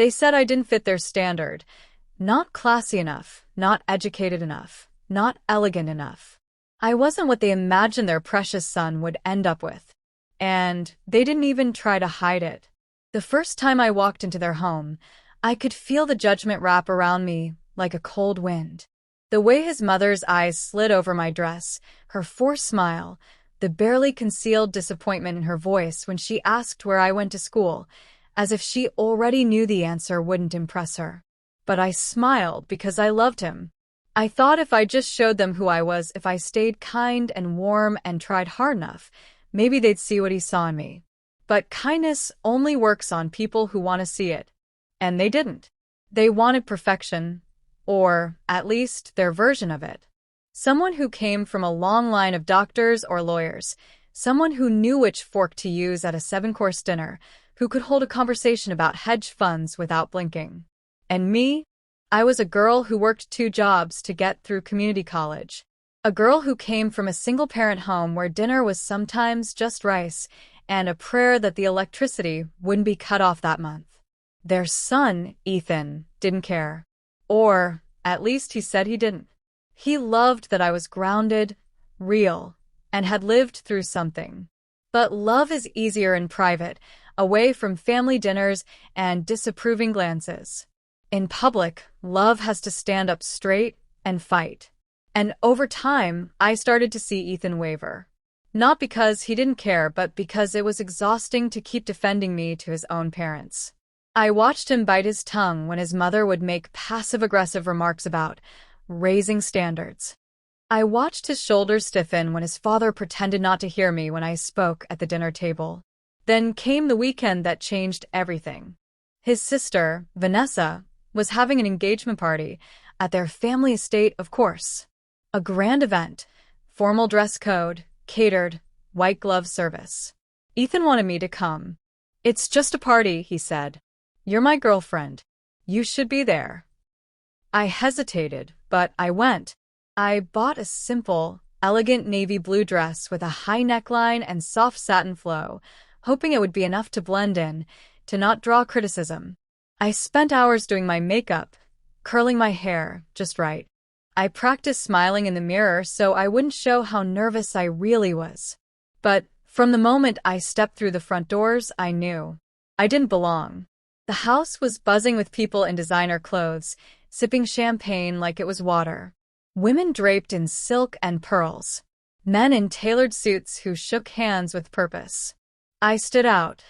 They said I didn't fit their standard. Not classy enough, not educated enough, not elegant enough. I wasn't what they imagined their precious son would end up with. And they didn't even try to hide it. The first time I walked into their home, I could feel the judgment wrap around me like a cold wind. The way his mother's eyes slid over my dress, her forced smile, the barely concealed disappointment in her voice when she asked where I went to school, as if she already knew the answer wouldn't impress her. But I smiled because I loved him. I thought if I just showed them who I was, if I stayed kind and warm and tried hard enough, maybe they'd see what he saw in me. But kindness only works on people who want to see it. And they didn't. They wanted perfection, or at least their version of it. Someone who came from a long line of doctors or lawyers, someone who knew which fork to use at a 7-course dinner, who could hold a conversation about hedge funds without blinking. And me? I was a girl who worked 2 jobs to get through community college. A girl who came from a single-parent home where dinner was sometimes just rice and a prayer that the electricity wouldn't be cut off that month. Their son, Ethan, didn't care. Or, at least he said he didn't. He loved that I was grounded, real, and had lived through something. But love is easier in private, away from family dinners and disapproving glances. In public, love has to stand up straight and fight. And over time, I started to see Ethan waver. Not because he didn't care, but because it was exhausting to keep defending me to his own parents. I watched him bite his tongue when his mother would make passive-aggressive remarks about raising standards. I watched his shoulders stiffen when his father pretended not to hear me when I spoke at the dinner table. Then came the weekend that changed everything. His sister, Vanessa, was having an engagement party at their family estate, of course. A grand event, formal dress code, catered, white glove service. Ethan wanted me to come. "It's just a party," he said. "You're my girlfriend. You should be there." I hesitated, but I went. I bought a simple, elegant navy blue dress with a high neckline and soft satin flow, hoping it would be enough to blend in, to not draw criticism. I spent hours doing my makeup, curling my hair just right. I practiced smiling in the mirror so I wouldn't show how nervous I really was. But from the moment I stepped through the front doors, I knew I didn't belong. The house was buzzing with people in designer clothes, sipping champagne like it was water. Women draped in silk and pearls. Men in tailored suits who shook hands with purpose. I stood out,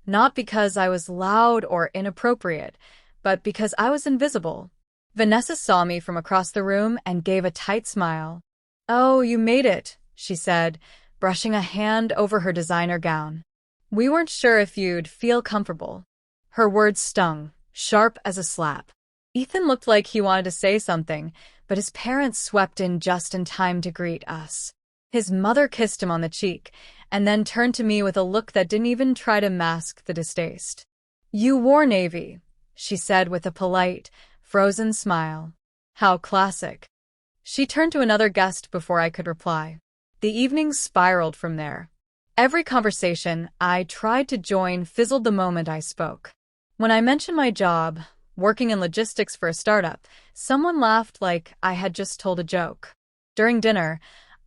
not because I was loud or inappropriate, but because I was invisible. Vanessa saw me from across the room and gave a tight smile. "Oh, you made it," she said, brushing a hand over her designer gown. "We weren't sure if you'd feel comfortable." Her words stung, sharp as a slap. Ethan looked like he wanted to say something, but his parents swept in just in time to greet us. His mother kissed him on the cheek, and then turned to me with a look that didn't even try to mask the distaste. "You wore navy," she said with a polite, frozen smile. "How classic." She turned to another guest before I could reply. The evening spiraled from there. Every conversation I tried to join fizzled the moment I spoke. When I mentioned my job, working in logistics for a startup, someone laughed like I had just told a joke. During dinner,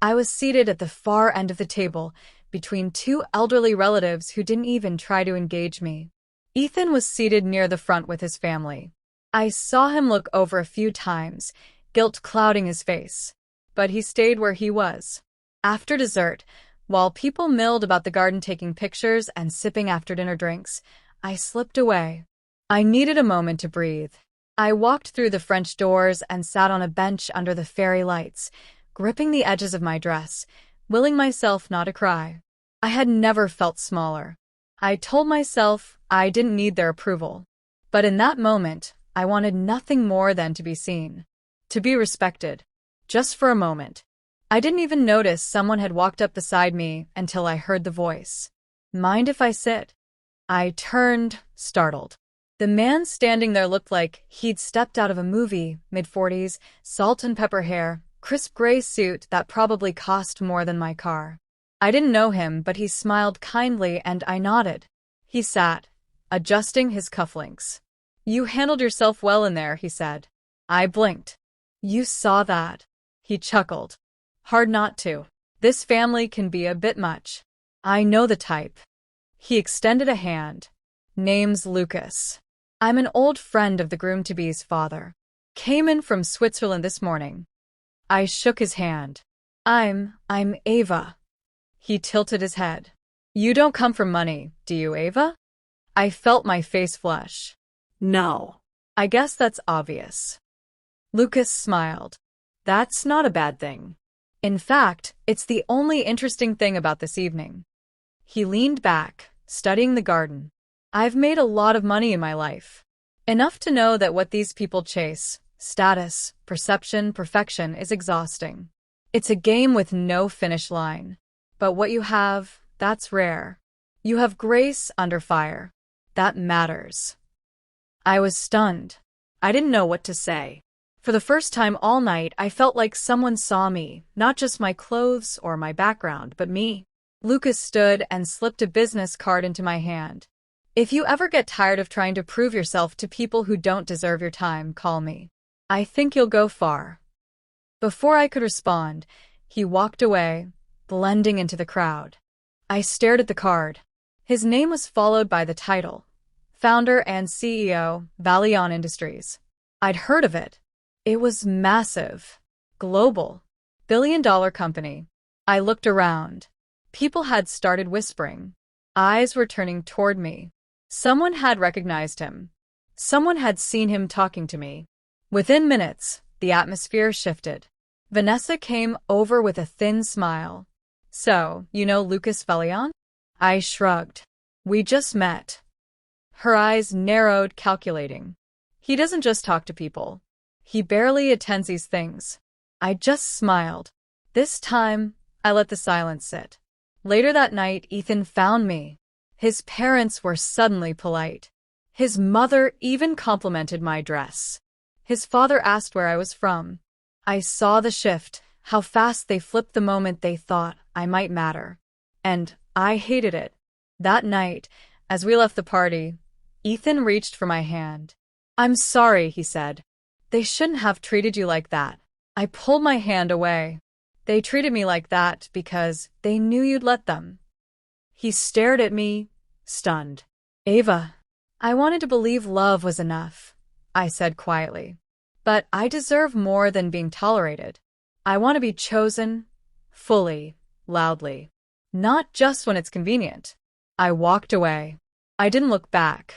I was seated at the far end of the table, between 2 elderly relatives who didn't even try to engage me. Ethan was seated near the front with his family. I saw him look over a few times, guilt clouding his face. But he stayed where he was. After dessert, while people milled about the garden taking pictures and sipping after-dinner drinks, I slipped away. I needed a moment to breathe. I walked through the French doors and sat on a bench under the fairy lights, gripping the edges of my dress, willing myself not to cry. I had never felt smaller. I told myself I didn't need their approval. But in that moment, I wanted nothing more than to be seen. To be respected. Just for a moment. I didn't even notice someone had walked up beside me until I heard the voice. "Mind if I sit?" I turned, startled. The man standing there looked like he'd stepped out of a movie, mid-40s, salt and pepper hair, crisp gray suit that probably cost more than my car. I didn't know him, but he smiled kindly and I nodded. He sat, adjusting his cufflinks. You handled yourself well in there, he said. I blinked. You saw that. He chuckled. Hard not to. This family can be a bit much. I know the type. He extended a hand. Name's Lucas. I'm an old friend of the groom-to-be's father. Came in from Switzerland this morning. I shook his hand. I'm Ava. He tilted his head. You don't come from money, do you, Ava? I felt my face flush. No. I guess that's obvious. Lucas smiled. That's not a bad thing. In fact, it's the only interesting thing about this evening. He leaned back, studying the garden. I've made a lot of money in my life. Enough to know that what these people chase, status, perception, perfection, is exhausting. It's a game with no finish line. But what you have, that's rare. You have grace under fire. That matters. I was stunned. I didn't know what to say. For the first time all night, I felt like someone saw me, not just my clothes or my background, but me. Lucas stood and slipped a business card into my hand. If you ever get tired of trying to prove yourself to people who don't deserve your time, call me. I think you'll go far. Before I could respond, he walked away, blending into the crowd. I stared at the card. His name was followed by the title, Founder and CEO, Valedictorian Industries. I'd heard of it. It was massive. Global. Billion-dollar company. I looked around. People had started whispering. Eyes were turning toward me. Someone had recognized him. Someone had seen him talking to me. Within minutes, the atmosphere shifted. Vanessa came over with a thin smile. So, you know Lucas Valedictorian? I shrugged. We just met. Her eyes narrowed, calculating. He doesn't just talk to people. He barely attends these things. I just smiled. This time, I let the silence sit. Later that night, Ethan found me. His parents were suddenly polite. His mother even complimented my dress. His father asked where I was from. I saw the shift, how fast they flipped the moment they thought I might matter. And I hated it. That night, as we left the party, Ethan reached for my hand. I'm sorry, he said. They shouldn't have treated you like that. I pulled my hand away. They treated me like that because they knew you'd let them. He stared at me, stunned. Ava, I wanted to believe love was enough, I said quietly. But I deserve more than being tolerated. I want to be chosen, fully, loudly. Not just when it's convenient. I walked away. I didn't look back.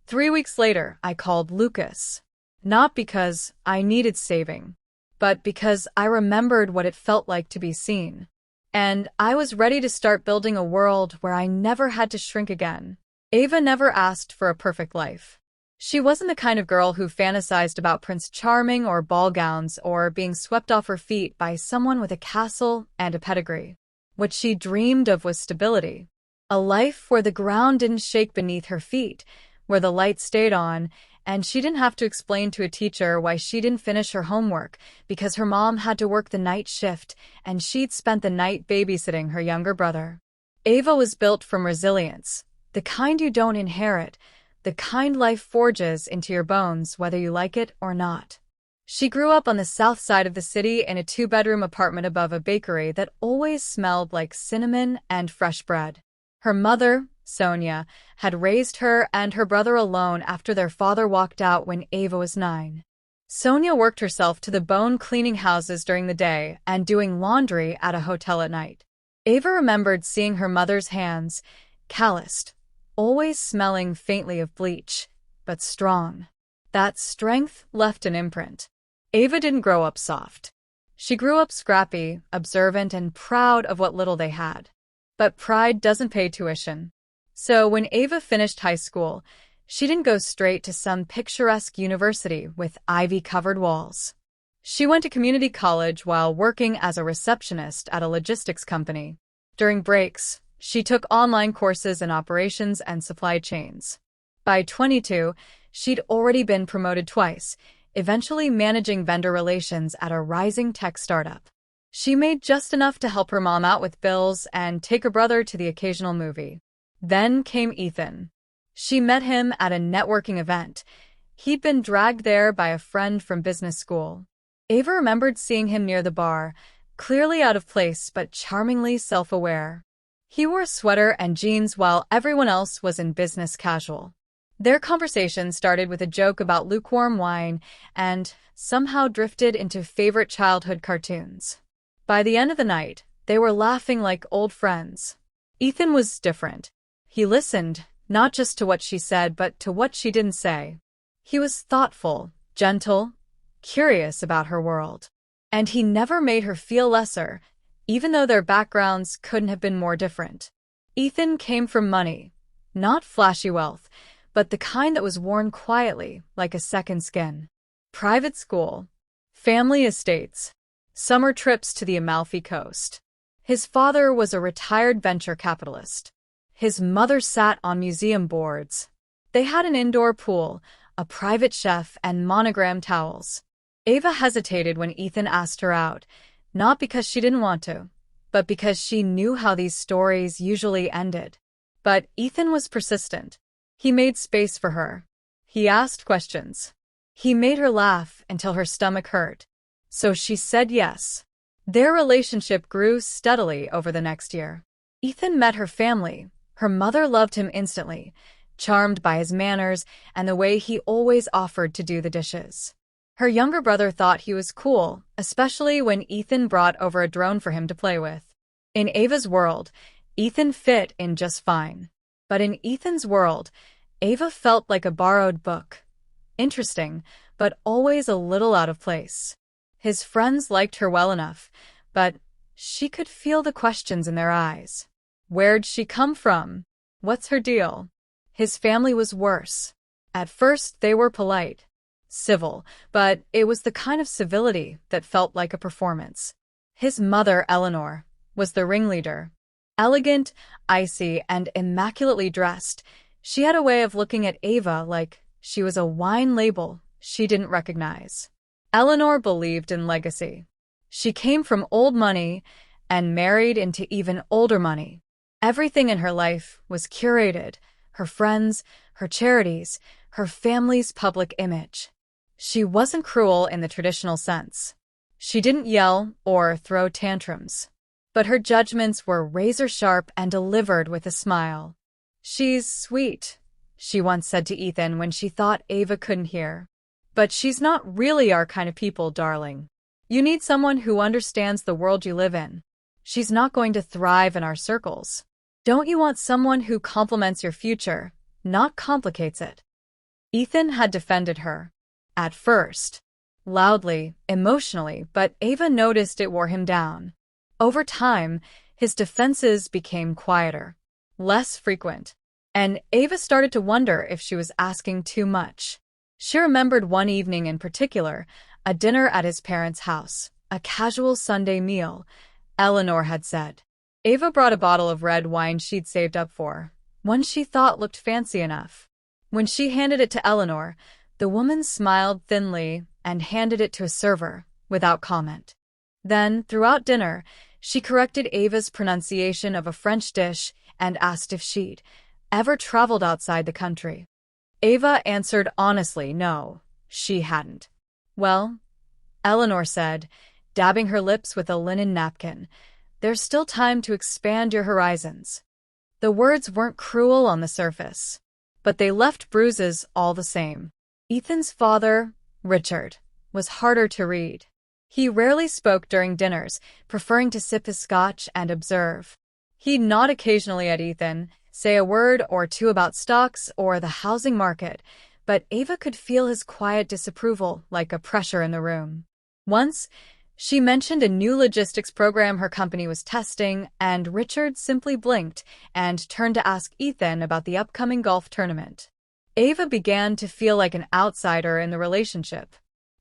3 weeks later, I called Lucas. Not because I needed saving, but because I remembered what it felt like to be seen. And I was ready to start building a world where I never had to shrink again. Ava never asked for a perfect life. She wasn't the kind of girl who fantasized about Prince Charming or ball gowns or being swept off her feet by someone with a castle and a pedigree. What she dreamed of was stability. A life where the ground didn't shake beneath her feet, where the light stayed on, and she didn't have to explain to a teacher why she didn't finish her homework because her mom had to work the night shift and she'd spent the night babysitting her younger brother. Ava was built from resilience, the kind you don't inherit, the kind life forges into your bones whether you like it or not. She grew up on the south side of the city in a 2-bedroom apartment above a bakery that always smelled like cinnamon and fresh bread. Her mother, Sonia, had raised her and her brother alone after their father walked out when Ava was 9. Sonia worked herself to the bone cleaning houses during the day and doing laundry at a hotel at night. Ava remembered seeing her mother's hands, calloused, always smelling faintly of bleach, but strong. That strength left an imprint. Ava didn't grow up soft. She grew up scrappy, observant, and proud of what little they had. But pride doesn't pay tuition. So when Ava finished high school, she didn't go straight to some picturesque university with ivy-covered walls. She went to community college while working as a receptionist at a logistics company. During breaks, she took online courses in operations and supply chains. By 22, she'd already been promoted twice, eventually managing vendor relations at a rising tech startup. She made just enough to help her mom out with bills and take her brother to the occasional movie. Then came Ethan. She met him at a networking event. He'd been dragged there by a friend from business school. Ava remembered seeing him near the bar, clearly out of place but charmingly self-aware. He wore a sweater and jeans while everyone else was in business casual. Their conversation started with a joke about lukewarm wine and somehow drifted into favorite childhood cartoons. By the end of the night, they were laughing like old friends. Ethan was different. He listened, not just to what she said, but to what she didn't say. He was thoughtful, gentle, curious about her world. And he never made her feel lesser, even though their backgrounds couldn't have been more different. Ethan came from money, not flashy wealth, but the kind that was worn quietly, like a second skin. Private school, family estates, summer trips to the Amalfi Coast. His father was a retired venture capitalist. His mother sat on museum boards. They had an indoor pool, a private chef, and monogrammed towels. Ava hesitated when Ethan asked her out, not because she didn't want to, but because she knew how these stories usually ended. But Ethan was persistent. He made space for her. He asked questions. He made her laugh until her stomach hurt. So she said yes. Their relationship grew steadily over the next year. Ethan met her family. Her mother loved him instantly, charmed by his manners and the way he always offered to do the dishes. Her younger brother thought he was cool, especially when Ethan brought over a drone for him to play with. In Ava's world, Ethan fit in just fine. But in Ethan's world, Ava felt like a borrowed book. Interesting, but always a little out of place. His friends liked her well enough, but she could feel the questions in their eyes. Where'd she come from? What's her deal? His family was worse. At first, they were polite, civil, but it was the kind of civility that felt like a performance. His mother, Eleanor, was the ringleader. Elegant, icy, and immaculately dressed, she had a way of looking at Ava like she was a wine label she didn't recognize. Eleanor believed in legacy. She came from old money and married into even older money. Everything in her life was curated: her friends, her charities, her family's public image. She wasn't cruel in the traditional sense. She didn't yell or throw tantrums. But her judgments were razor-sharp and delivered with a smile. "She's sweet," she once said to Ethan when she thought Ava couldn't hear. "But she's not really our kind of people, darling. You need someone who understands the world you live in. She's not going to thrive in our circles. Don't you want someone who complements your future, not complicates it?" Ethan had defended her. At first, loudly, emotionally, but Ava noticed it wore him down. Over time, his defenses became quieter, less frequent, and Ava started to wonder if she was asking too much. She remembered one evening in particular, a dinner at his parents' house, a casual Sunday meal. Eleanor had said. Ava brought a bottle of red wine she'd saved up for, one she thought looked fancy enough. When she handed it to Eleanor, the woman smiled thinly and handed it to a server, without comment. Then, throughout dinner, she corrected Ava's pronunciation of a French dish and asked if she'd ever traveled outside the country. Ava answered honestly no, she hadn't. "Well," Eleanor said, dabbing her lips with a linen napkin, "there's still time to expand your horizons." The words weren't cruel on the surface, but they left bruises all the same. Ethan's father, Richard, was harder to read. He rarely spoke during dinners, preferring to sip his scotch and observe. He'd nod occasionally at Ethan, say a word or two about stocks or the housing market, but Ava could feel his quiet disapproval like a pressure in the room. Once, she mentioned a new logistics program her company was testing, and Richard simply blinked and turned to ask Ethan about the upcoming golf tournament. Ava began to feel like an outsider in the relationship.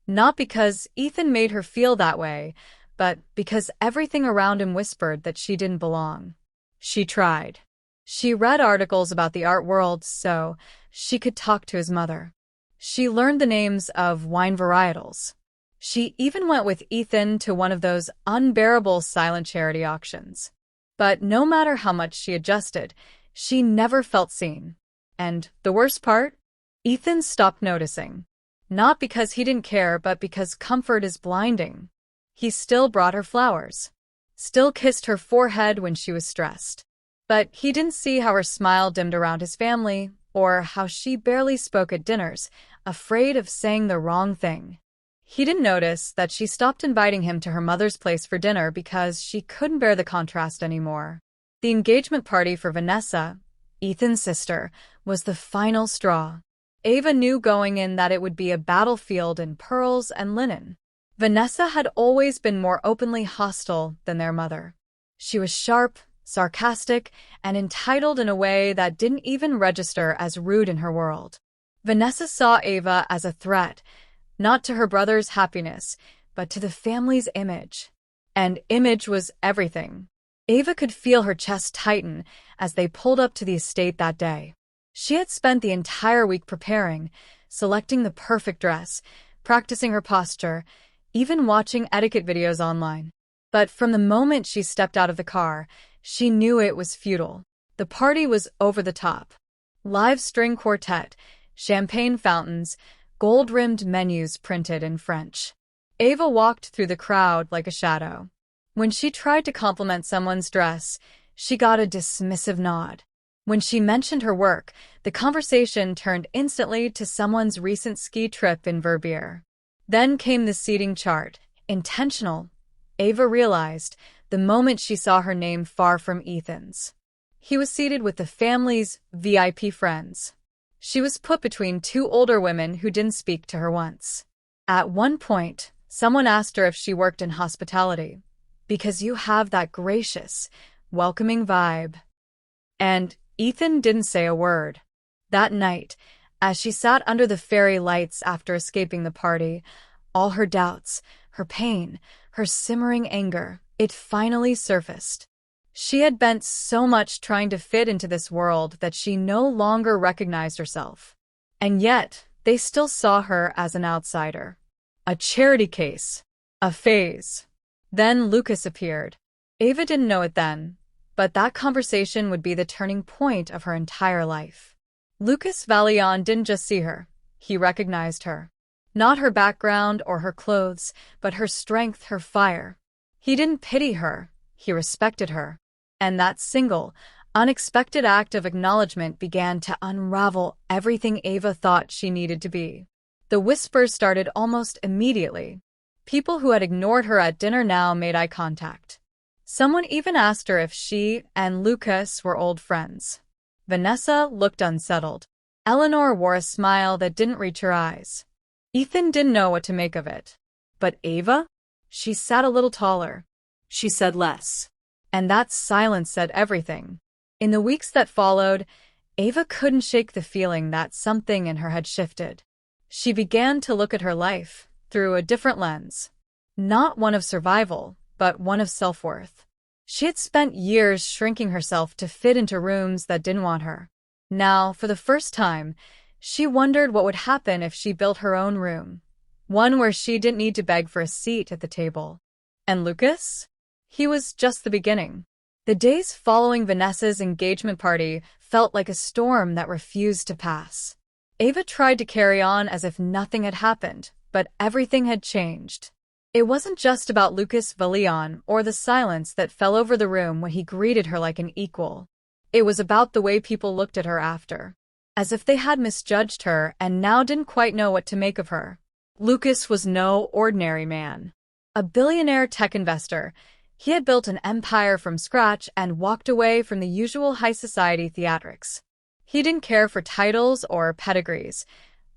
Not because Ethan made her feel that way, but because everything around him whispered that she didn't belong. She tried. She read articles about the art world so she could talk to his mother. She learned the names of wine varietals. She even went with Ethan to one of those unbearable silent charity auctions. But no matter how much she adjusted, she never felt seen. And the worst part? Ethan stopped noticing. Not because he didn't care, but because comfort is blinding. He still brought her flowers, still kissed her forehead when she was stressed. But he didn't see how her smile dimmed around his family, or how she barely spoke at dinners, afraid of saying the wrong thing. He didn't notice that she stopped inviting him to her mother's place for dinner because she couldn't bear the contrast anymore. The engagement party for Vanessa, Ethan's sister, was the final straw. Ava knew going in that it would be a battlefield in pearls and linen. Vanessa had always been more openly hostile than their mother. She was sharp, sarcastic, and entitled in a way that didn't even register as rude in her world. Vanessa saw Ava as a threat, not to her brother's happiness, but to the family's image. And image was everything. Ava could feel her chest tighten as they pulled up to the estate that day. She had spent the entire week preparing, selecting the perfect dress, practicing her posture, even watching etiquette videos online. But from the moment she stepped out of the car, she knew it was futile. The party was over the top. Live string quartet, champagne fountains, gold-rimmed menus printed in French. Ava walked through the crowd like a shadow. When she tried to compliment someone's dress, she got a dismissive nod. When she mentioned her work, the conversation turned instantly to someone's recent ski trip in Verbier. Then came the seating chart, intentional, Ava realized, the moment she saw her name far from Ethan's. He was seated with the family's VIP friends. She was put between two older women who didn't speak to her once. At one point, someone asked her if she worked in hospitality, because you have that gracious, welcoming vibe. And Ethan didn't say a word. That night, as she sat under the fairy lights after escaping the party, all her doubts, her pain, her simmering anger, it finally surfaced. She had bent so much trying to fit into this world that she no longer recognized herself. And yet, they still saw her as an outsider. A charity case. A phase. Then Lucas appeared. Ava didn't know it then, but that conversation would be the turning point of her entire life. Lucas Valedictorian didn't just see her. He recognized her. Not her background or her clothes, but her strength, her fire. He didn't pity her. He respected her. And that single, unexpected act of acknowledgement began to unravel everything Ava thought she needed to be. The whispers started almost immediately. People who had ignored her at dinner now made eye contact. Someone even asked her if she and Lucas were old friends. Vanessa looked unsettled. Eleanor wore a smile that didn't reach her eyes. Ethan didn't know what to make of it. But Ava? She sat a little taller. She said less. And that silence said everything. In the weeks that followed, Ava couldn't shake the feeling that something in her had shifted. She began to look at her life through a different lens. Not one of survival, but one of self-worth. She had spent years shrinking herself to fit into rooms that didn't want her. Now, for the first time, she wondered what would happen if she built her own room. One where she didn't need to beg for a seat at the table. And Lucas? He was just the beginning. The days following Vanessa's engagement party felt like a storm that refused to pass. Ava tried to carry on as if nothing had happened, but everything had changed. It wasn't just about Lucas Valedictorian or the silence that fell over the room when he greeted her like an equal. It was about the way people looked at her after, as if they had misjudged her and now didn't quite know what to make of her. Lucas was no ordinary man. A billionaire tech investor, he had built an empire from scratch and walked away from the usual high society theatrics. He didn't care for titles or pedigrees,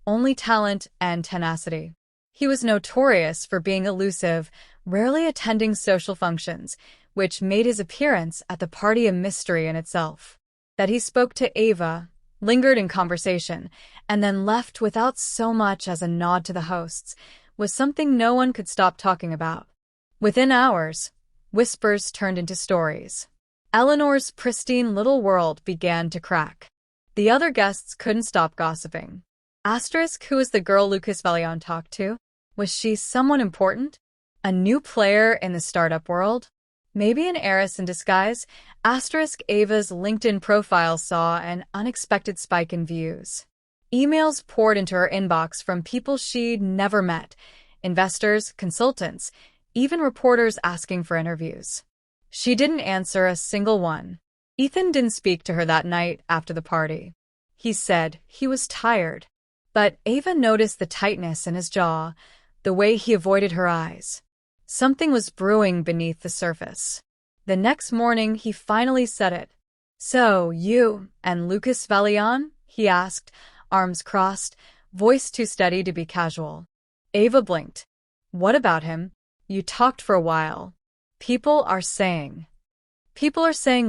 only talent and tenacity. He was notorious for being elusive, rarely attending social functions, which made his appearance at the party a mystery in itself. That he spoke to Ava, lingered in conversation, and then left without so much as a nod to the hosts, was something no one could stop talking about. Within hours, whispers turned into stories. Eleanor's pristine little world began to crack. The other guests couldn't stop gossiping. Asterisk, who was the girl Lucas Valedictorian talked to? Was she someone important? A new player in the startup world? Maybe an heiress in disguise? Asterisk, Ava's LinkedIn profile saw an unexpected spike in views. Emails poured into her inbox from people she'd never met, investors, consultants, even reporters asking for interviews. She didn't answer a single one. Ethan didn't speak to her that night after the party. He said he was tired. But Ava noticed the tightness in his jaw, the way he avoided her eyes. Something was brewing beneath the surface. The next morning, he finally said it. "So, you and Lucas Valian?" he asked, arms crossed, voice too steady to be casual. Ava blinked. "What about him? You talked for a while." People are saying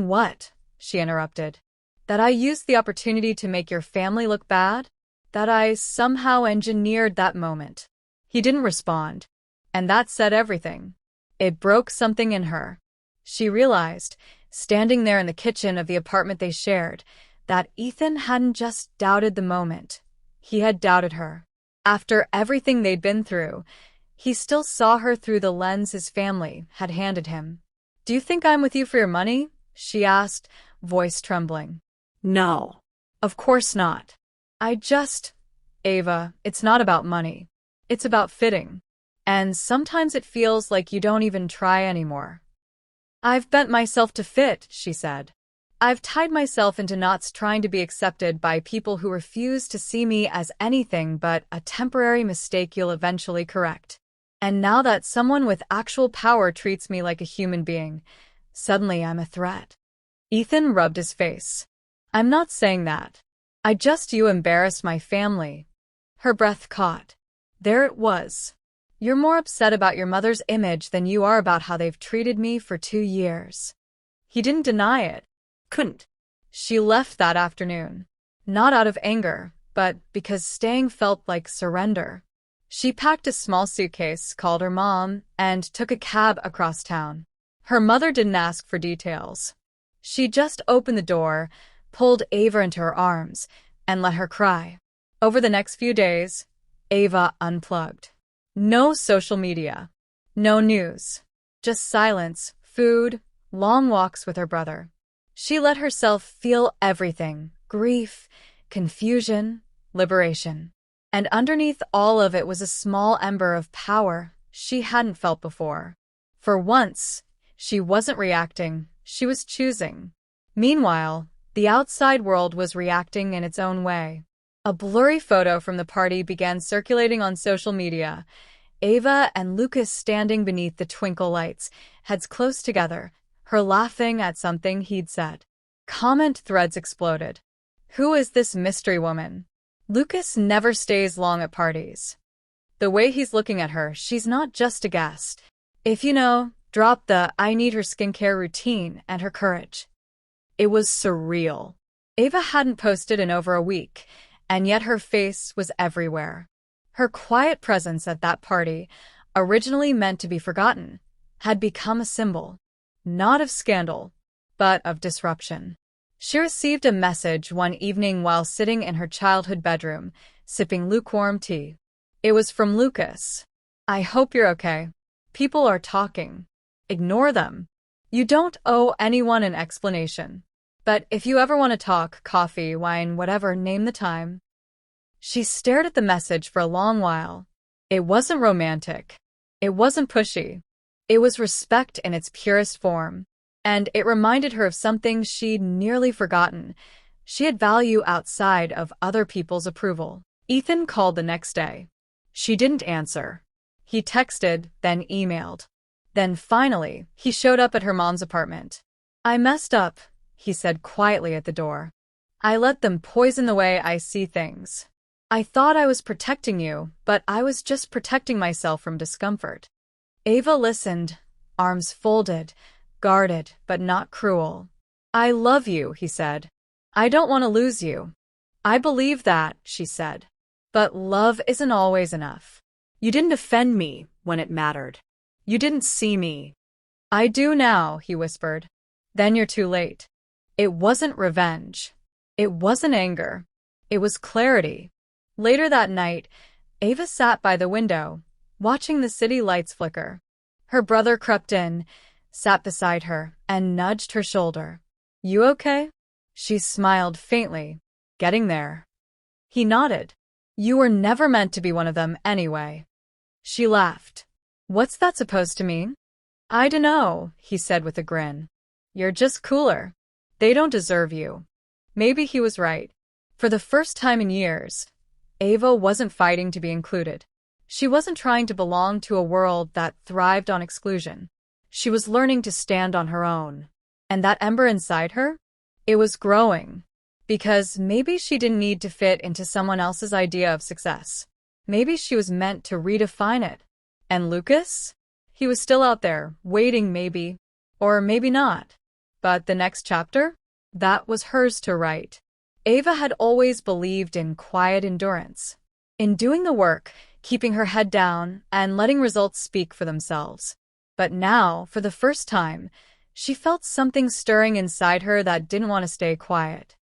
what?" she interrupted. "That I used the opportunity to make your family look bad? That I somehow engineered that moment?" He didn't respond. And that said everything. It broke something in her. She realized, standing there in the kitchen of the apartment they shared, that Ethan hadn't just doubted the moment. He had doubted her. After everything they'd been through, he still saw her through the lens his family had handed him. "Do you think I'm with you for your money?" she asked, voice trembling. "No. Of course not. Ava, it's not about money. It's about fitting. And sometimes it feels like you don't even try anymore." "I've bent myself to fit," she said. "I've tied myself into knots trying to be accepted by people who refuse to see me as anything but a temporary mistake you'll eventually correct. And now that someone with actual power treats me like a human being, suddenly I'm a threat." Ethan rubbed his face. "I'm not saying that. You embarrassed my family." Her breath caught. There it was. "You're more upset about your mother's image than you are about how they've treated me for 2 years." He didn't deny it. Couldn't. She left that afternoon. Not out of anger, but because staying felt like surrender. She packed a small suitcase, called her mom, and took a cab across town. Her mother didn't ask for details. She just opened the door, pulled Ava into her arms, and let her cry. Over the next few days, Ava unplugged. No social media. No news. Just silence, food, long walks with her brother. She let herself feel everything: grief, confusion, liberation. And underneath all of it was a small ember of power she hadn't felt before. For once, she wasn't reacting, she was choosing. Meanwhile, the outside world was reacting in its own way. A blurry photo from the party began circulating on social media. Ava and Lucas standing beneath the twinkle lights, heads close together, her laughing at something he'd said. Comment threads exploded. "Who is this mystery woman? Lucas never stays long at parties. The way he's looking at her, she's not just a guest. If drop the 'I need her skincare' routine and her courage." It was surreal. Ava hadn't posted in over a week, and yet her face was everywhere. Her quiet presence at that party, originally meant to be forgotten, had become a symbol, not of scandal, but of disruption. She received a message one evening while sitting in her childhood bedroom, sipping lukewarm tea. It was from Lucas. "I hope you're okay. People are talking. Ignore them. You don't owe anyone an explanation. But if you ever want to talk, coffee, wine, whatever, name the time." She stared at the message for a long while. It wasn't romantic. It wasn't pushy. It was respect in its purest form. And it reminded her of something she'd nearly forgotten. She had value outside of other people's approval. Ethan called the next day. She didn't answer. He texted, then emailed. Then finally, he showed up at her mom's apartment. "I messed up," he said quietly at the door. "I let them poison the way I see things. I thought I was protecting you, but I was just protecting myself from discomfort." Ava listened, arms folded, guarded but not cruel. "I love you," he said. "I don't want to lose you." "I believe that," she said. "But love isn't always enough. You didn't defend me when it mattered. You didn't see me." "I do now," he whispered. "Then you're too late." It wasn't revenge. It wasn't anger. It was clarity. Later that night, Ava sat by the window, watching the city lights flicker. Her brother crept in, sat beside her, and nudged her shoulder. "You okay?" She smiled faintly. "Getting there." He nodded. You were never meant to be one of them anyway. She laughed. What's that supposed to mean? I dunno, he said with a grin. You're just cooler. They don't deserve you. Maybe he was right. For the first time in years, Ava wasn't fighting to be included. She wasn't trying to belong to a world that thrived on exclusion. She was learning to stand on her own. And that ember inside her? It was growing. Because maybe she didn't need to fit into someone else's idea of success. Maybe she was meant to redefine it. And Lucas? He was still out there, waiting maybe. Or maybe not. But the next chapter? That was hers to write. Ava had always believed in quiet endurance. In doing the work, keeping her head down, and letting results speak for themselves. But now, for the first time, she felt something stirring inside her that didn't want to stay quiet.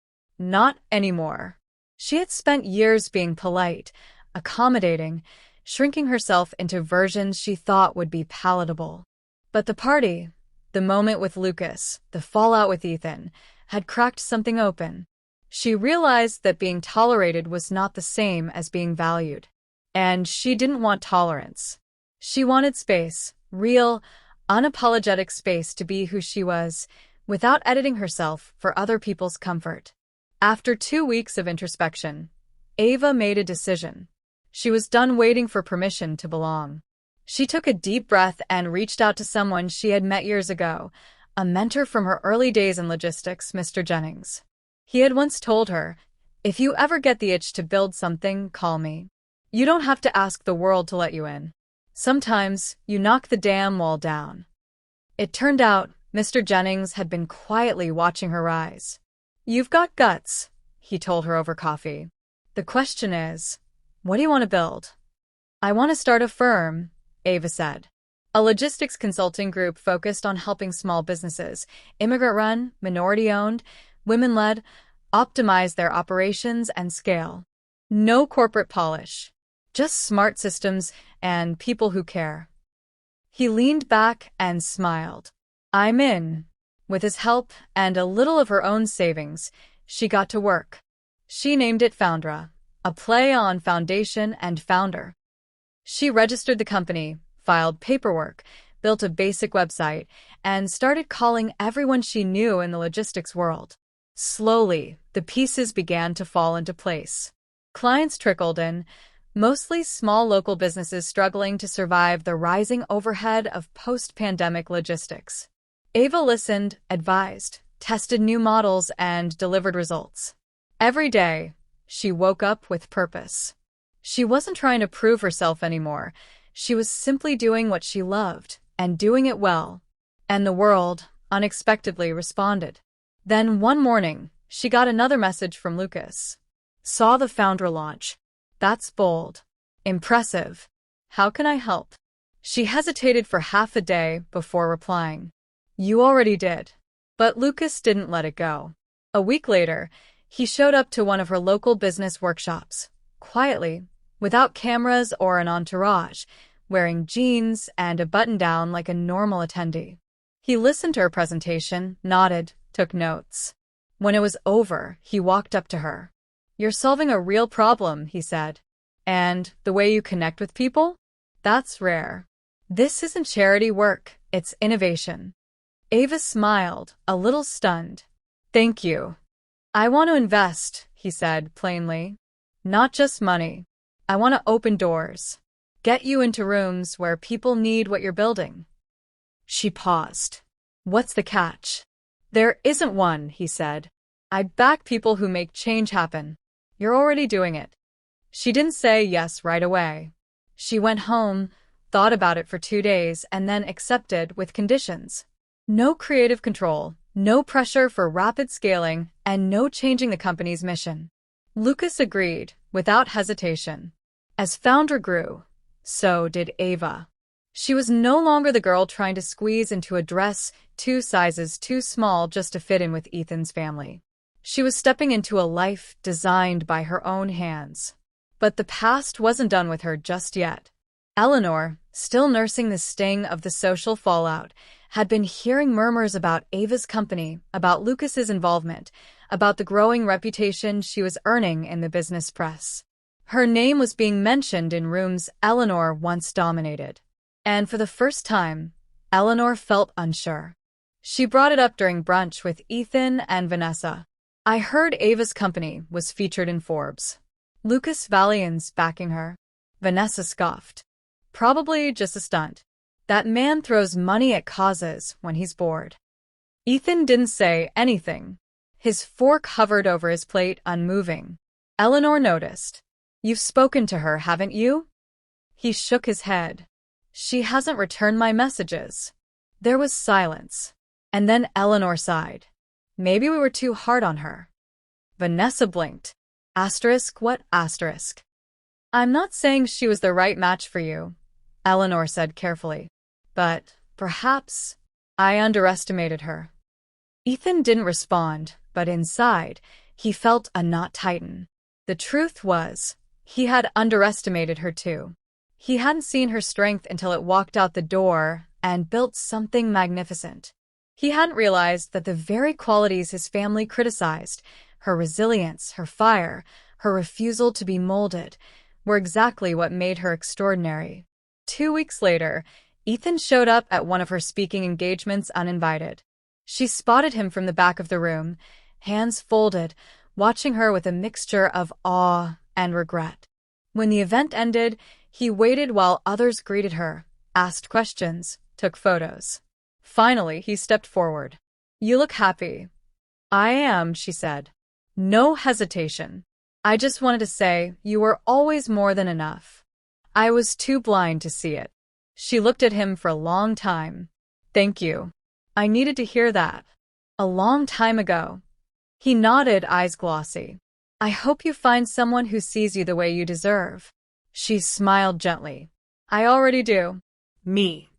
Not anymore. She had spent years being polite, accommodating, shrinking herself into versions she thought would be palatable. But the party, the moment with Lucas, the fallout with Ethan, had cracked something open. She realized that being tolerated was not the same as being valued. And she didn't want tolerance. She wanted space, real, unapologetic space to be who she was, without editing herself for other people's comfort. After 2 weeks of introspection, Ava made a decision. She was done waiting for permission to belong. She took a deep breath and reached out to someone she had met years ago, a mentor from her early days in logistics, Mr. Jennings. He had once told her, if you ever get the itch to build something, call me. You don't have to ask the world to let you in. Sometimes, you knock the damn wall down. It turned out, Mr. Jennings had been quietly watching her rise. You've got guts, he told her over coffee. The question is, what do you want to build? I want to start a firm, Ava said. A logistics consulting group focused on helping small businesses, immigrant-run, minority-owned, women-led, optimize their operations and scale. No corporate polish. Just smart systems and people who care. He leaned back and smiled. I'm in. With his help and a little of her own savings, she got to work. She named it Foundra, a play on foundation and founder. She registered the company, filed paperwork, built a basic website, and started calling everyone she knew in the logistics world. Slowly, the pieces began to fall into place. Clients trickled in, mostly small local businesses struggling to survive the rising overhead of post-pandemic logistics. Ava listened, advised, tested new models, and delivered results. Every day, she woke up with purpose. She wasn't trying to prove herself anymore. She was simply doing what she loved, and doing it well. And the world, unexpectedly, responded. Then one morning, she got another message from Lucas. Saw the Foundra launch. That's bold. Impressive. How can I help? She hesitated for half a day before replying. You already did. But Lucas didn't let it go. A week later, he showed up to one of her local business workshops, quietly, without cameras or an entourage, wearing jeans and a button-down like a normal attendee. He listened to her presentation, nodded, took notes. When it was over, he walked up to her. You're solving a real problem, he said. And the way you connect with people? That's rare. This isn't charity work, it's innovation. Ava smiled, a little stunned. Thank you. I want to invest, he said plainly. Not just money. I want to open doors. Get you into rooms where people need what you're building. She paused. What's the catch? There isn't one, he said. I back people who make change happen. You're already doing it. She didn't say yes right away. She went home, thought about it for 2 days, and then accepted with conditions. No creative control, no pressure for rapid scaling, and no changing the company's mission. Lucas agreed, without hesitation. As Foundra grew, so did Ava. She was no longer the girl trying to squeeze into a dress 2 sizes too small just to fit in with Ethan's family. She was stepping into a life designed by her own hands. But the past wasn't done with her just yet. Eleanor, still nursing the sting of the social fallout, had been hearing murmurs about Ava's company, about Lucas's involvement, about the growing reputation she was earning in the business press. Her name was being mentioned in rooms Eleanor once dominated. And for the first time, Eleanor felt unsure. She brought it up during brunch with Ethan and Vanessa. "I heard Ava's company was featured in Forbes. Lucas Valian's backing her." Vanessa scoffed. "Probably just a stunt. That man throws money at causes when he's bored." Ethan didn't say anything. His fork hovered over his plate, unmoving. Eleanor noticed. "You've spoken to her, haven't you?" He shook his head. "She hasn't returned my messages." There was silence. And then Eleanor sighed. "Maybe we were too hard on her." Vanessa blinked. Asterisk, what asterisk? "I'm not saying she was the right match for you," Eleanor said carefully. "But perhaps I underestimated her." Ethan didn't respond, but inside, he felt a knot tighten. The truth was, he had underestimated her too. He hadn't seen her strength until it walked out the door and built something magnificent. He hadn't realized that the very qualities his family criticized, her resilience, her fire, her refusal to be molded, were exactly what made her extraordinary. 2 weeks later, Ethan showed up at one of her speaking engagements uninvited. She spotted him from the back of the room, hands folded, watching her with a mixture of awe and regret. When the event ended, he waited while others greeted her, asked questions, took photos. Finally, he stepped forward. "You look happy." "I am," she said. No hesitation. "I just wanted to say you were always more than enough. I was too blind to see it." She looked at him for a long time. "Thank you. I needed to hear that. A long time ago." He nodded, eyes glossy. "I hope you find someone who sees you the way you deserve." She smiled gently. "I already do. Me."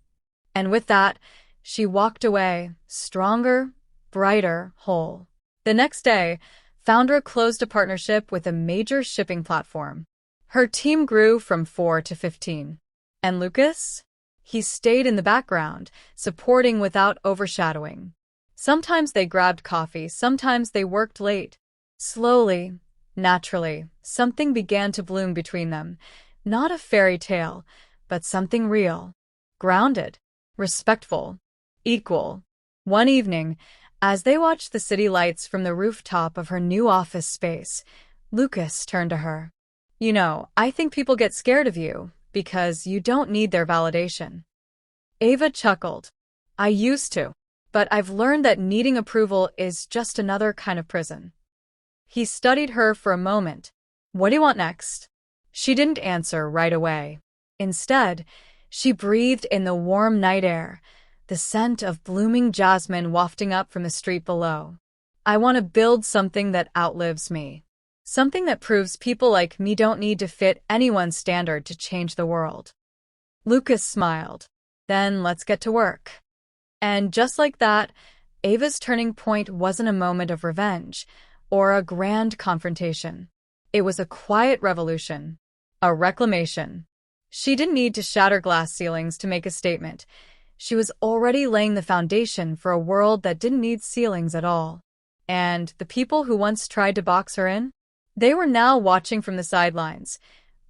And with that, she walked away, stronger, brighter, whole. The next day, Foundra closed a partnership with a major shipping platform. Her team grew from 4 to 15. And Lucas? He stayed in the background, supporting without overshadowing. Sometimes they grabbed coffee, sometimes they worked late. Slowly, naturally, something began to bloom between them. Not a fairy tale, but something real. Grounded, respectful, equal. One evening, as they watched the city lights from the rooftop of her new office space, Lucas turned to her. "You know, I think people get scared of you because you don't need their validation." Ava chuckled. "I used to, but I've learned that needing approval is just another kind of prison." He studied her for a moment. "What do you want next?" She didn't answer right away. Instead, she breathed in the warm night air, the scent of blooming jasmine wafting up from the street below. "I want to build something that outlives me. Something that proves people like me don't need to fit anyone's standard to change the world." Lucas smiled. "Then let's get to work." And just like that, Ava's turning point wasn't a moment of revenge or a grand confrontation. It was a quiet revolution, a reclamation. She didn't need to shatter glass ceilings to make a statement. She was already laying the foundation for a world that didn't need ceilings at all. And the people who once tried to box her in? They were now watching from the sidelines,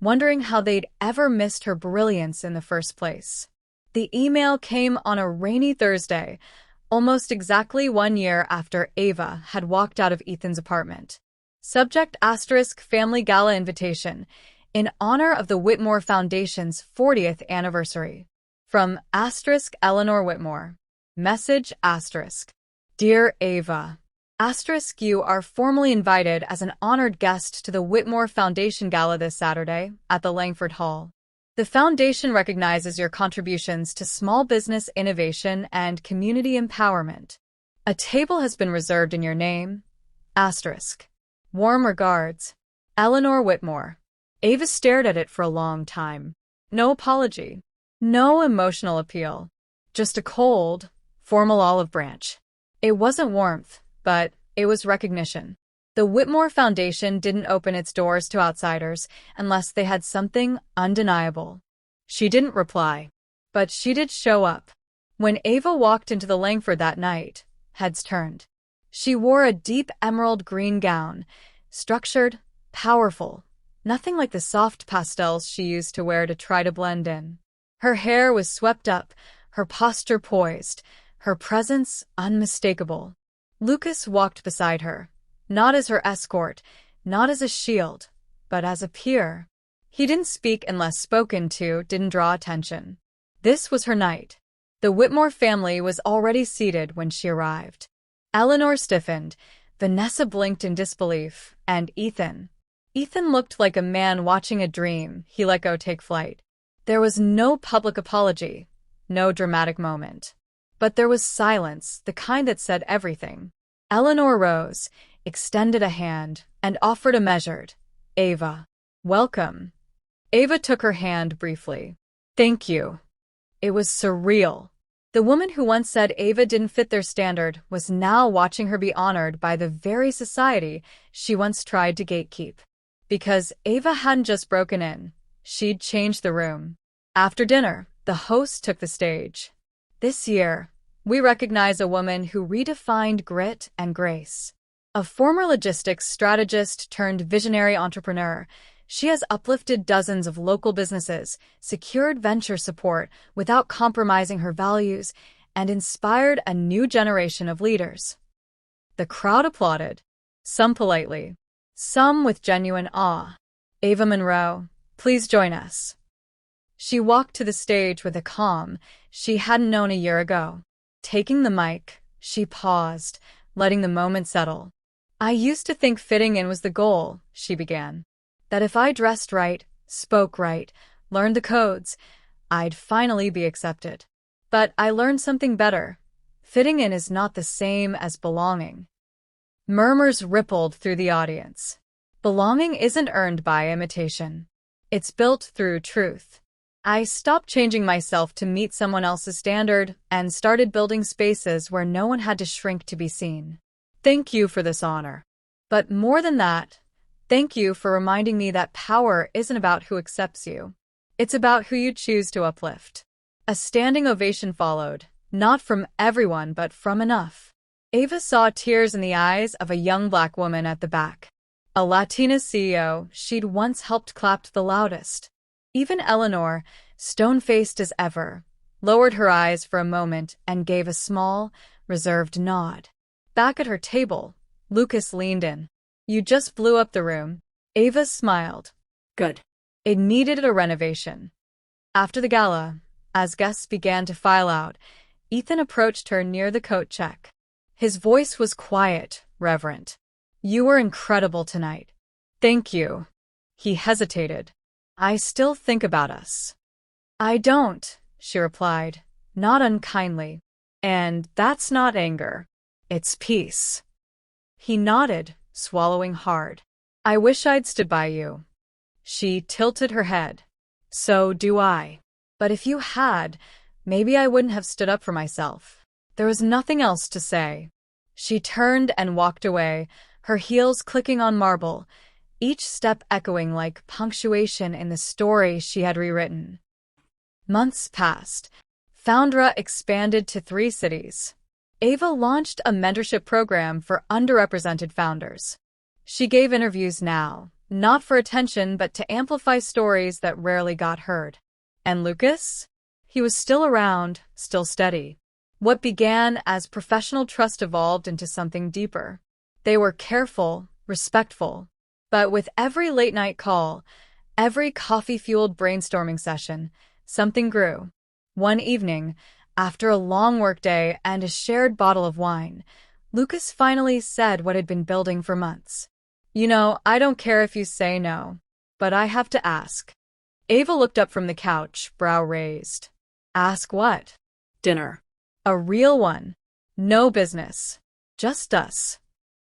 wondering how they'd ever missed her brilliance in the first place. The email came on a rainy Thursday, almost exactly 1 year after Ava had walked out of Ethan's apartment. Subject asterisk family gala invitation, in honor of the Whitmore Foundation's 40th anniversary. From asterisk Eleanor Whitmore. Message asterisk. Dear Ava, asterisk you are formally invited as an honored guest to the Whitmore Foundation Gala this Saturday at the Langford Hall. The foundation recognizes your contributions to small business innovation and community empowerment. A table has been reserved in your name. Asterisk. Warm regards, Eleanor Whitmore. Ava stared at it for a long time. No apology. No emotional appeal. Just a cold, formal olive branch. It wasn't warmth, but it was recognition. The Whitmore Foundation didn't open its doors to outsiders unless they had something undeniable. She didn't reply, but she did show up. When Ava walked into the Langford that night, heads turned. She wore a deep emerald green gown, structured, powerful, nothing like the soft pastels she used to wear to try to blend in. Her hair was swept up, her posture poised, her presence unmistakable. Lucas walked beside her, not as her escort, not as a shield, but as a peer. He didn't speak unless spoken to, didn't draw attention. This was her night. The Whitmore family was already seated when she arrived. Eleanor stiffened, Vanessa blinked in disbelief, and Ethan looked like a man watching a dream he let go take flight. There was no public apology, no dramatic moment. But there was silence, the kind that said everything. Eleanor rose, extended a hand, and offered a measured, "Ava, welcome." Ava took her hand briefly. "Thank you." It was surreal. The woman who once said Ava didn't fit their standard was now watching her be honored by the very society she once tried to gatekeep. Because Ava hadn't just broken in, she'd changed the room. After dinner, the host took the stage. "This year, we recognize a woman who redefined grit and grace. A former logistics strategist turned visionary entrepreneur, she has uplifted dozens of local businesses, secured venture support without compromising her values, and inspired a new generation of leaders." The crowd applauded, some politely, some with genuine awe. "Ava Monroe, please join us." She walked to the stage with a calm she hadn't known a year ago. Taking the mic, she paused, letting the moment settle. "I used to think fitting in was the goal," she began. "That if I dressed right, spoke right, learned the codes, I'd finally be accepted. But I learned something better. Fitting in is not the same as belonging." Murmurs rippled through the audience. Belonging isn't earned by imitation. It's built through truth. I stopped changing myself to meet someone else's standard and started building spaces where no one had to shrink to be seen. Thank you for this honor. But more than that, thank you for reminding me that power isn't about who accepts you. It's about who you choose to uplift. A standing ovation followed, not from everyone but from enough. Ava saw tears in the eyes of a young black woman at the back. A Latina CEO she'd once helped clapped the loudest. Even Eleanor, stone-faced as ever, lowered her eyes for a moment and gave a small, reserved nod. Back at her table, Lucas leaned in. "You just blew up the room." Ava smiled. "Good. It needed a renovation." After the gala, as guests began to file out, Ethan approached her near the coat check. His voice was quiet, reverent. "You were incredible tonight." "Thank you." He hesitated. "I still think about us." "I don't," she replied, not unkindly. "And that's not anger. It's peace." He nodded, swallowing hard. "I wish I'd stood by you." She tilted her head. "So do I. But if you had, maybe I wouldn't have stood up for myself." There was nothing else to say. She turned and walked away, her heels clicking on marble, each step echoing like punctuation in the story she had rewritten. Months passed. Foundra expanded to 3 cities. Ava launched a mentorship program for underrepresented founders. She gave interviews now, not for attention but to amplify stories that rarely got heard. And Lucas? He was still around, still steady. What began as professional trust evolved into something deeper. They were careful, respectful. But with every late-night call, every coffee-fueled brainstorming session, something grew. One evening, after a long workday and a shared bottle of wine, Lucas finally said what had been building for months. "You know, I don't care if you say no, but I have to ask." Ava looked up from the couch, brow raised. "Ask what?" "Dinner. A real one. No business. Just us."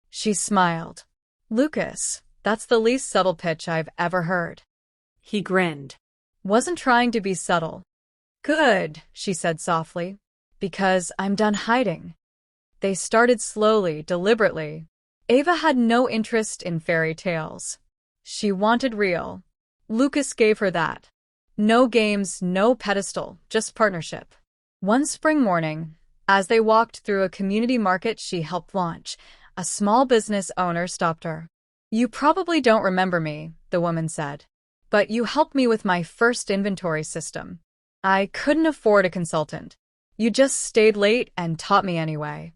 She smiled. "Lucas, that's the least subtle pitch I've ever heard." He grinned. "Wasn't trying to be subtle." "Good," she said softly. "Because I'm done hiding." They started slowly, deliberately. Ava had no interest in fairy tales. She wanted real. Lucas gave her that. No games, no pedestal, just partnership. One spring morning, As they walked through a community market she helped launch, a small business owner stopped her. "You probably don't remember me," the woman said, "but you helped me with my first inventory system. I couldn't afford a consultant. You just stayed late and taught me anyway."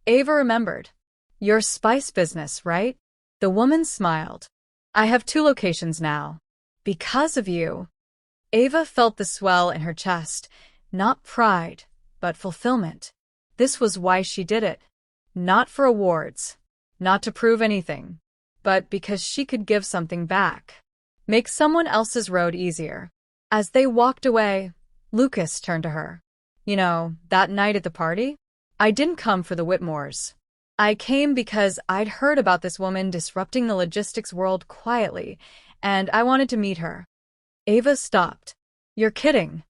Ava remembered. "Your spice business, right?" The woman smiled. "I have 2 locations now. Because of you." Ava felt the swell in her chest, not pride, but fulfillment. This was why she did it. Not for awards, not to prove anything, but because she could give something back. Make someone else's road easier. As they walked away, Lucas turned to her. "You know, that night at the party? I didn't come for the Whitmores. I came because I'd heard about this woman disrupting the logistics world quietly, and I wanted to meet her." Ava stopped. "You're kidding."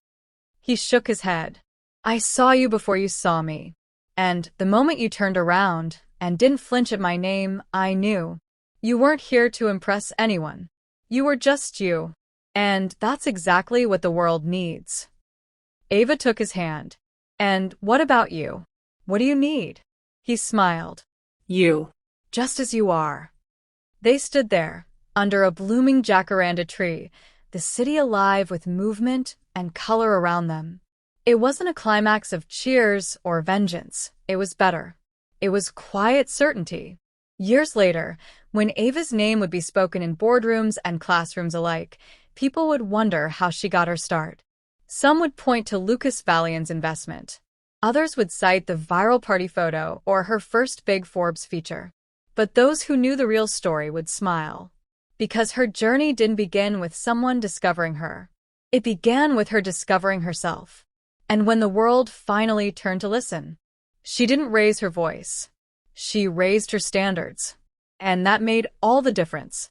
He shook his head. "I saw you before you saw me. And the moment you turned around and didn't flinch at my name, I knew. You weren't here to impress anyone. You were just you. And that's exactly what the world needs." Ava took his hand. "And what about you? What do you need?" He smiled. "You. Just as you are." They stood there, under a blooming jacaranda tree, the city alive with movement and color around them. It wasn't a climax of cheers or vengeance. It was better. It was quiet certainty. Years later, when Ava's name would be spoken in boardrooms and classrooms alike, people would wonder how she got her start. Some would point to Lucas Vallion's investment. Others would cite the viral party photo or her first big Forbes feature. But those who knew the real story would smile. Because her journey didn't begin with someone discovering her. It began with her discovering herself. And when the world finally turned to listen, she didn't raise her voice. She raised her standards. And that made all the difference.